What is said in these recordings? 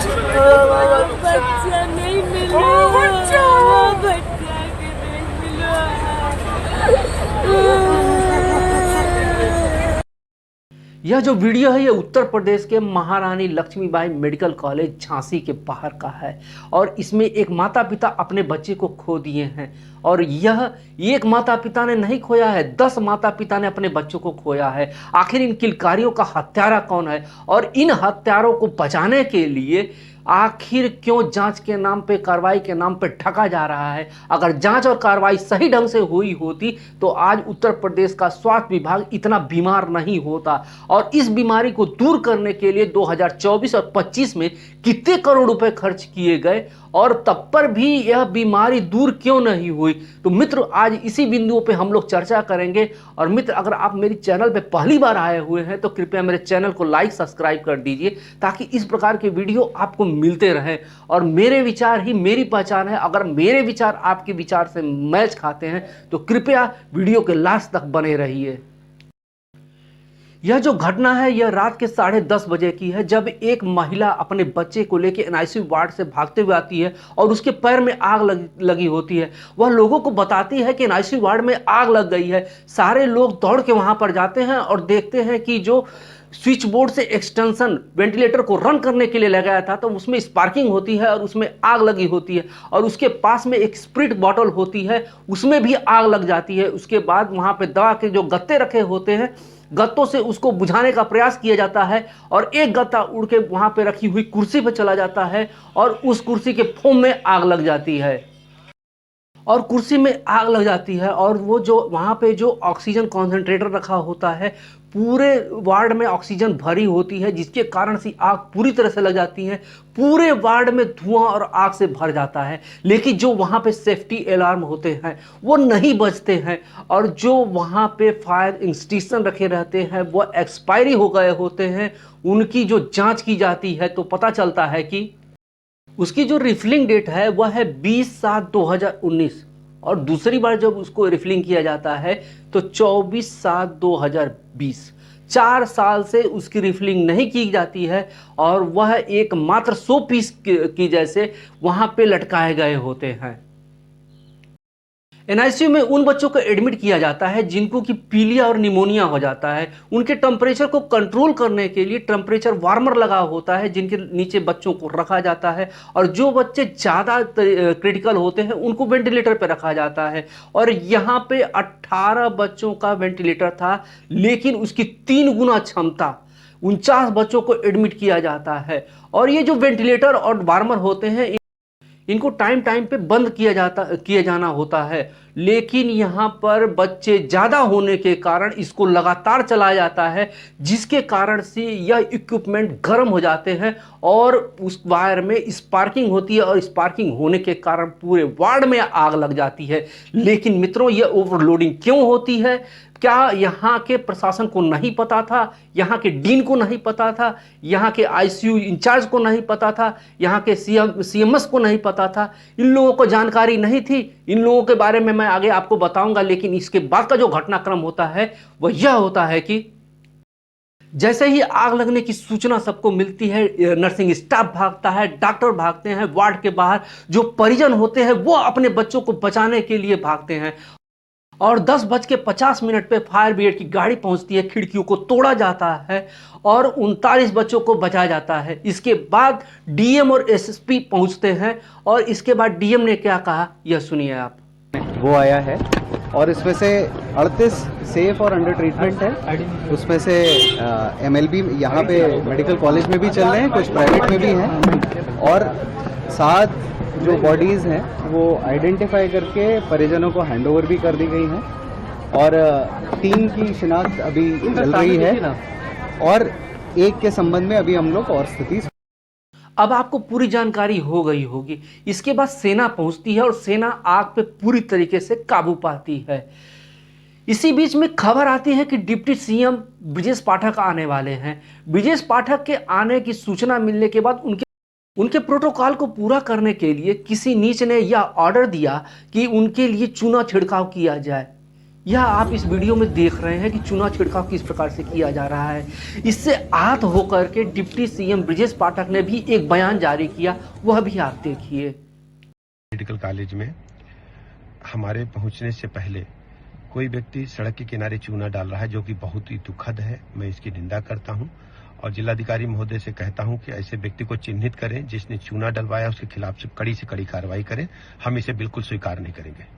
बच्चा नहीं मिला, बच्चा के नहीं मिला। यह जो वीडियो है ये उत्तर प्रदेश के महारानी लक्ष्मीबाई मेडिकल कॉलेज झांसी के बाहर का है और इसमें एक माता पिता अपने बच्चे को खो दिए हैं। और यह एक माता पिता ने नहीं खोया है, 10 माता पिता ने अपने बच्चों को खोया है। आखिर इन किलकारियों का हत्यारा कौन है और इन हत्यारों को बचाने के लिए आखिर क्यों जांच के नाम पे, कार्रवाई के नाम पे ठगा जा रहा है? अगर जांच और कार्रवाई सही ढंग से हुई होती तो आज उत्तर प्रदेश का स्वास्थ्य विभाग इतना बीमार नहीं होता। और इस बीमारी को दूर करने के लिए 2024 और 25 में कितने करोड़ रुपए खर्च किए गए और तब पर भी यह बीमारी दूर क्यों नहीं हुई? तो मित्र, आज इसी बिंदुओं पे हम लोग चर्चा करेंगे। और मित्र, अगर आप मेरी चैनल पे पहली बार आए हुए हैं तो कृपया मेरे चैनल को लाइक सब्सक्राइब कर दीजिए ताकि इस प्रकार के वीडियो आपको मिलते रहें। और मेरे विचार ही मेरी पहचान है। अगर मेरे विचार आपके विचार से मैच खाते हैं तो कृपया वीडियो के लास्ट तक बने रहिए। यह जो घटना है यह रात के 10:30 बजे की है, जब एक महिला अपने बच्चे को लेकर एनआईसीयू वार्ड से भागते हुए आती है और उसके पैर में आग लगी होती है। वह लोगों को बताती है कि एनआईसीयू वार्ड में आग लग गई है। सारे लोग दौड़ के वहां पर जाते हैं और देखते हैं कि जो स्विच बोर्ड से एक्सटेंशन वेंटिलेटर को रन करने के लिए लगाया था तो उसमें स्पार्किंग होती है और उसमें आग लगी होती है। और उसके पास में एक स्प्रिट बॉटल होती है, उसमें भी आग लग जाती है। उसके बाद वहां पे दवा के जो गत्ते रखे होते हैं, गत्तों से उसको बुझाने का प्रयास किया जाता है और एक गत्ता उड़ के वहां पे रखी हुई कुर्सी पे चला जाता है और उस कुर्सी के फोम में आग लग जाती है। और कुर्सी में आग लग जाती है और वो जो वहाँ पे जो ऑक्सीजन कॉन्सेंट्रेटर रखा होता है, पूरे वार्ड में ऑक्सीजन भरी होती है जिसके कारण से आग पूरी तरह से लग जाती है। पूरे वार्ड में धुआं और आग से भर जाता है। लेकिन जो वहाँ पे सेफ्टी अलार्म होते हैं वो नहीं बजते हैं और जो वहाँ पे फायर एक्सटिंग्विशर रखे रहते हैं वो एक्सपायरी हो गए होते हैं। उनकी जो जाँच की जाती है तो पता चलता है कि उसकी जो रिफिलिंग डेट है वह है 20/7/2019 और दूसरी बार जब उसको रिफिलिंग किया जाता है तो 24/7/2020। 4 साल से उसकी रिफिलिंग नहीं की जाती है और वह एक मात्र 100 पीस की जैसे वहां पे लटकाए गए होते हैं। एनआईसीयू में उन बच्चों को एडमिट किया जाता है जिनको कि पीलिया और निमोनिया हो जाता है। उनके टेम्परेचर को कंट्रोल करने के लिए टेम्परेचर वार्मर लगा होता है जिनके नीचे बच्चों को रखा जाता है। और जो बच्चे ज़्यादा क्रिटिकल होते हैं उनको वेंटिलेटर पर रखा जाता है। और यहाँ पे 18 बच्चों का वेंटिलेटर था, लेकिन उसकी 3 गुना क्षमता 49 बच्चों को एडमिट किया जाता है। और ये जो वेंटिलेटर और वार्मर होते हैं इनको टाइम टाइम पे बंद किया जाना होता है। लेकिन यहाँ पर बच्चे ज़्यादा होने के कारण इसको लगातार चलाया जाता है, जिसके कारण से यह इक्विपमेंट गर्म हो जाते हैं और उस वायर में स्पार्किंग होती है और स्पार्किंग होने के कारण पूरे वार्ड में आग लग जाती है। लेकिन मित्रों, यह ओवरलोडिंग क्यों होती है? क्या यहाँ के प्रशासन को नहीं पता था? यहाँ के डीन को नहीं पता था? यहाँ के आईसीयू इंचार्ज को नहीं पता था? यहाँ के सीएमएस को नहीं पता था? इन लोगों को जानकारी नहीं थी? इन लोगों के बारे में मैं आगे आपको बताऊंगा। लेकिन इसके बाद का जो घटनाक्रम होता है वह यह होता है कि जैसे ही आग लगने की सूचना सबको मिलती है, नर्सिंग स्टाफ भागता है, डॉक्टर भागते हैं वार्ड के बाहर, जो परिजन होते हैं वो अपने बच्चों को बचाने के लिए भागते हैं। और 10:50 पे फायर ब्रिगेड की गाड़ी पहुंचती है, खिड़कियों को तोड़ा जाता है और 39 बच्चों को बचाया जाता है। इसके बाद डीएम और एसएसपी पहुंचते हैं और इसके बाद डीएम ने क्या कहा यह सुनिए आप। वो आया है और इसमें से 38 सेफ और अंडर ट्रीटमेंट है। उसमें से एमएलबी यहाँ पे मेडिकल कॉलेज में भी चल रहे हैं, कुछ प्राइवेट में भी हैं। और 7 जो बॉडीज़ हैं वो आइडेंटिफाई करके परिजनों को हैंडओवर भी कर दी गई हैं और 3 की शिनाख्त अभी चल रही है और 1 के संबंध में अभी हम लोग और स्थिति। अब आपको पूरी जानकारी हो गई होगी। इसके बाद सेना पहुंचती है और सेना आग पे पूरी तरीके से काबू पाती है। इसी बीच में खबर आती है कि डिप्टी सीएम ब्रजेश पाठक आने वाले हैं। ब्रजेश पाठक के आने की सूचना मिलने के बाद उनके प्रोटोकॉल को पूरा करने के लिए किसी नीच ने यह ऑर्डर दिया कि उनके लिए चूना छिड़काव किया जाए। यह आप इस वीडियो में देख रहे हैं कि चूना छिड़काव किस प्रकार से किया जा रहा है। इससे आहत होकर के डिप्टी सीएम ब्रजेश पाठक ने भी एक बयान जारी किया, वह भी आप देखिए। मेडिकल कॉलेज में हमारे पहुंचने से पहले कोई व्यक्ति सड़क के किनारे चूना डाल रहा है, जो कि बहुत ही दुखद है। मैं इसकी निंदा करता हूं और जिलाधिकारी महोदय से कहता हूं कि ऐसे व्यक्ति को चिन्हित करें, जिसने चूना डलवाया उसके खिलाफ से कड़ी कार्रवाई करें। हम इसे बिल्कुल स्वीकार नहीं करेंगे।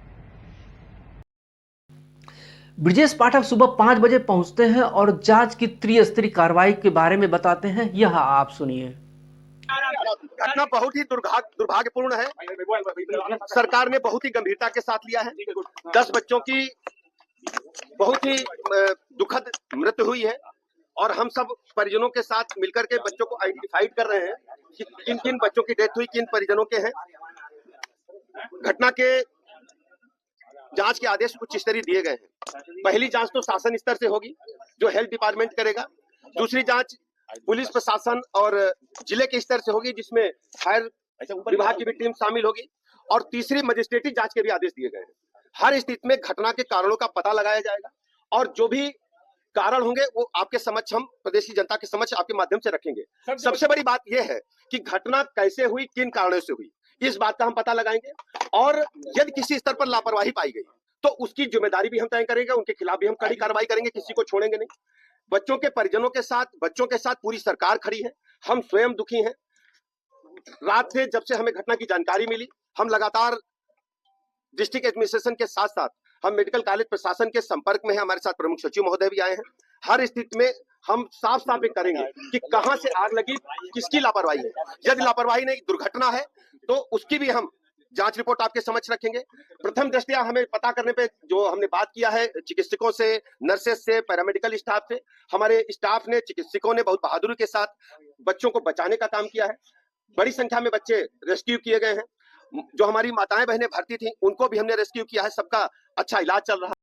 ब्रजेश पाठक सुबह 5 बजे पहुंचते हैं और जांच की त्रिस्तरीय कार्रवाई के बारे में बताते हैं, यह आप सुनिए। घटना बहुत ही दुर्भाग्यपूर्ण है। सरकार ने बहुत ही गंभीरता के साथ लिया है। 10 बच्चों की बहुत ही दुखद मृत्यु हुई है और हम सब परिजनों के साथ मिलकर के बच्चों को आइडेंटिफाइड कर रहे हैं कि किन किन बच्चों की डेथ हुई, किन परिजनों के हैं। घटना के जांच के आदेश कुछ इस तरह दिए गए हैं। पहली जांच तो शासन स्तर से होगी, जो हेल्थ डिपार्टमेंट करेगा। दूसरी जांच पुलिस प्रशासन और जिले के स्तर से होगी, जिसमें फायर विभाग की भी टीम शामिल होगी। और तीसरी मजिस्ट्रेटी जांच के भी आदेश दिए गए हैं। हर स्थिति में घटना के कारणों का पता लगाया जाएगा और जो भी कारण होंगे वो आपके समक्ष, हम प्रदेश की जनता के समक्ष आपके माध्यम से रखेंगे। सबसे बड़ी बात यह है कि घटना कैसे हुई, किन कारणों से हुई, इस बात का हम पता लगाएंगे और यदि किसी स्तर पर लापरवाही पाई गई तो उसकी जिम्मेदारी भी हम तय करेंगे। उनके खिलाफ भी हम कड़ी कार्रवाई करेंगे, किसी को छोड़ेंगे नहीं। बच्चों के परिजनों के साथ, बच्चों के साथ पूरी सरकार खड़ी है। हम स्वयं दुखी हैं। रात से जब से हमें घटना की जानकारी मिली, हम लगातार डिस्ट्रिक्ट एडमिनिस्ट्रेशन के साथ साथ हम मेडिकल कॉलेज प्रशासन के संपर्क में हैं। हमारे साथ प्रमुख सचिव महोदय भी आए हैं। हर स्थिति में हम साफ साफ करेंगे कि कहां से आग लगी, किसकी लापरवाही है। यदि लापरवाही नहीं, दुर्घटना है, तो उसकी भी हम जांच रिपोर्ट आपके समक्ष रखेंगे। प्रथम दृष्टया हमें पता करने पे जो हमने बात किया है चिकित्सकों से, नर्सेस से, पैरामेडिकल स्टाफ से, हमारे स्टाफ ने, चिकित्सकों ने बहुत बहादुरी के साथ बच्चों को बचाने का काम किया है। बड़ी संख्या में बच्चे रेस्क्यू किए गए हैं। जो हमारी माताएं बहनें भर्ती थी उनको भी हमने रेस्क्यू किया है। सबका अच्छा इलाज चल रहा है।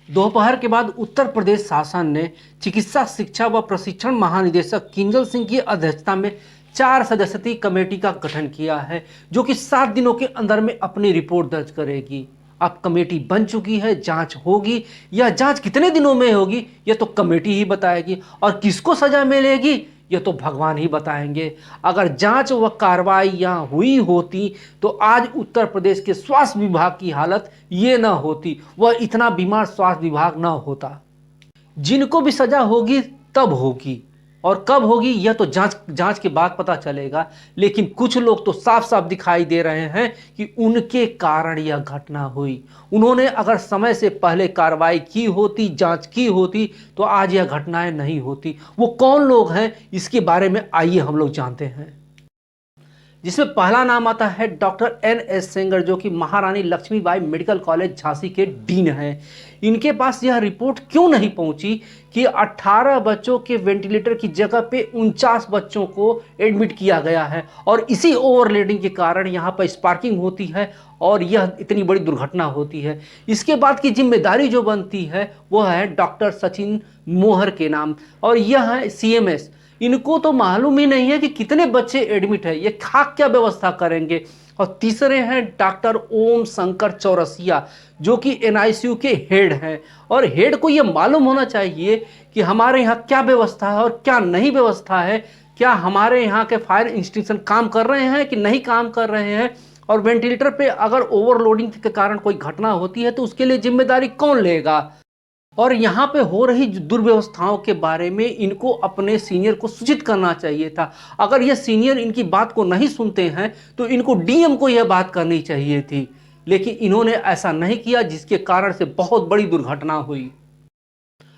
दोपहर के बाद उत्तर प्रदेश शासन ने चिकित्सा शिक्षा व प्रशिक्षण महानिदेशक किंजल सिंह की अध्यक्षता में 4 सदस्यीय कमेटी का गठन किया है, जो कि 7 दिनों के अंदर में अपनी रिपोर्ट दर्ज करेगी। अब कमेटी बन चुकी है, जांच होगी। यह जांच कितने दिनों में होगी यह तो कमेटी ही बताएगी, और किसको सजा मिलेगी यह तो भगवान ही बताएंगे। अगर जांच व कार्रवाई यहाँ हुई होती तो आज उत्तर प्रदेश के स्वास्थ्य विभाग की हालत ये ना होती, वह इतना बीमार स्वास्थ्य विभाग ना होता। जिनको भी सजा होगी तब होगी, और कब होगी यह तो जांच के बाद पता चलेगा। लेकिन कुछ लोग तो साफ साफ दिखाई दे रहे हैं कि उनके कारण यह घटना हुई। उन्होंने अगर समय से पहले कार्रवाई की होती, जांच की होती, तो आज यह घटनाएं नहीं होती। वो कौन लोग हैं इसके बारे में आइए हम लोग जानते हैं। जिसमें पहला नाम आता है डॉक्टर NS सेंगर, जो कि महारानी लक्ष्मीबाई मेडिकल कॉलेज झांसी के डीन हैं। इनके पास यह रिपोर्ट क्यों नहीं पहुंची कि 18 बच्चों के वेंटिलेटर की जगह पे 49 बच्चों को एडमिट किया गया है, और इसी ओवरलोडिंग के कारण यहाँ पर स्पार्किंग होती है और यह इतनी बड़ी दुर्घटना होती है। इसके बाद की जिम्मेदारी जो बनती है वह है डॉक्टर सचिन मोहर के नाम, और यह है CMS। इनको तो मालूम ही नहीं है कि कितने बच्चे एडमिट है, ये क्या व्यवस्था करेंगे। और तीसरे हैं डॉक्टर ओम शंकर चौरसिया, जो कि NICU के हेड हैं, और हेड को ये मालूम होना चाहिए कि हमारे यहाँ क्या व्यवस्था है और क्या नहीं व्यवस्था है। क्या हमारे यहाँ के फायर इंस्टीट्यूशन काम कर रहे हैं कि नहीं काम कर रहे हैं, और वेंटिलेटर पे अगर ओवरलोडिंग के कारण कोई घटना होती है तो उसके लिए जिम्मेदारी कौन लेगा। और यहाँ पे हो रही दुर्व्यवस्थाओं के बारे में इनको अपने सीनियर को सूचित करना चाहिए था। अगर ये सीनियर इनकी बात को नहीं सुनते हैं तो इनको DM को यह बात करनी चाहिए थी, लेकिन इन्होंने ऐसा नहीं किया, जिसके कारण से बहुत बड़ी दुर्घटना हुई।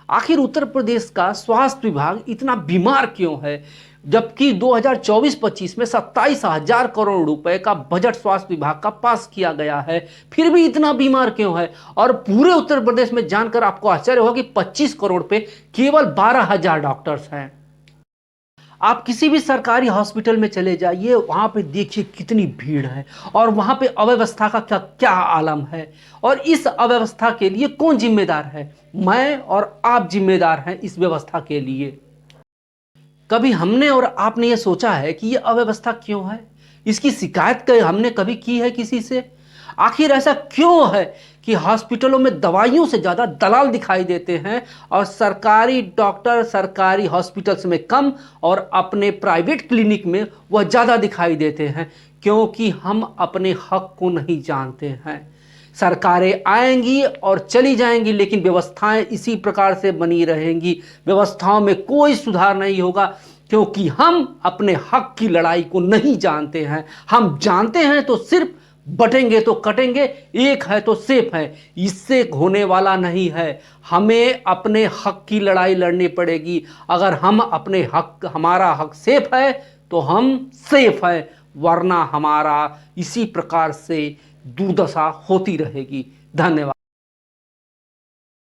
आखिर उत्तर प्रदेश का स्वास्थ्य विभाग इतना बीमार क्यों है, जबकि 2024-25 में 27,000 करोड़ रुपए का बजट स्वास्थ्य विभाग का पास किया गया है, फिर भी इतना बीमार क्यों है। और पूरे उत्तर प्रदेश में जानकर आपको आश्चर्य होगा कि 25 करोड़ पे केवल 12,000 डॉक्टर्स हैं। आप किसी भी सरकारी हॉस्पिटल में चले जाइए, वहां पे देखिए कितनी भीड़ है, और वहां पे अव्यवस्था का क्या आलम है। और इस अव्यवस्था के लिए कौन जिम्मेदार है? मैं और आप जिम्मेदार हैं इस व्यवस्था के लिए। कभी हमने और आपने ये सोचा है कि ये अव्यवस्था क्यों है? इसकी शिकायत हमने कभी की है किसी से? आखिर ऐसा क्यों है कि हॉस्पिटलों में दवाइयों से ज़्यादा दलाल दिखाई देते हैं और सरकारी डॉक्टर सरकारी हॉस्पिटल्स में कम और अपने प्राइवेट क्लिनिक में वह ज़्यादा दिखाई देते हैं? क्योंकि हम अपने हक को नहीं जानते हैं। सरकारें आएंगी और चली जाएंगी, लेकिन व्यवस्थाएं इसी प्रकार से बनी रहेंगी। व्यवस्थाओं में कोई सुधार नहीं होगा, क्योंकि हम अपने हक की लड़ाई को नहीं जानते हैं। हम जानते हैं तो सिर्फ बटेंगे तो कटेंगे, एक है तो सेफ है, इससे होने वाला नहीं है। हमें अपने हक की लड़ाई लड़नी पड़ेगी। अगर हम अपने हक, हमारा हक सेफ है तो हम सेफ है, वरना हमारा इसी प्रकार से दुर्दशा होती रहेगी। धन्यवाद।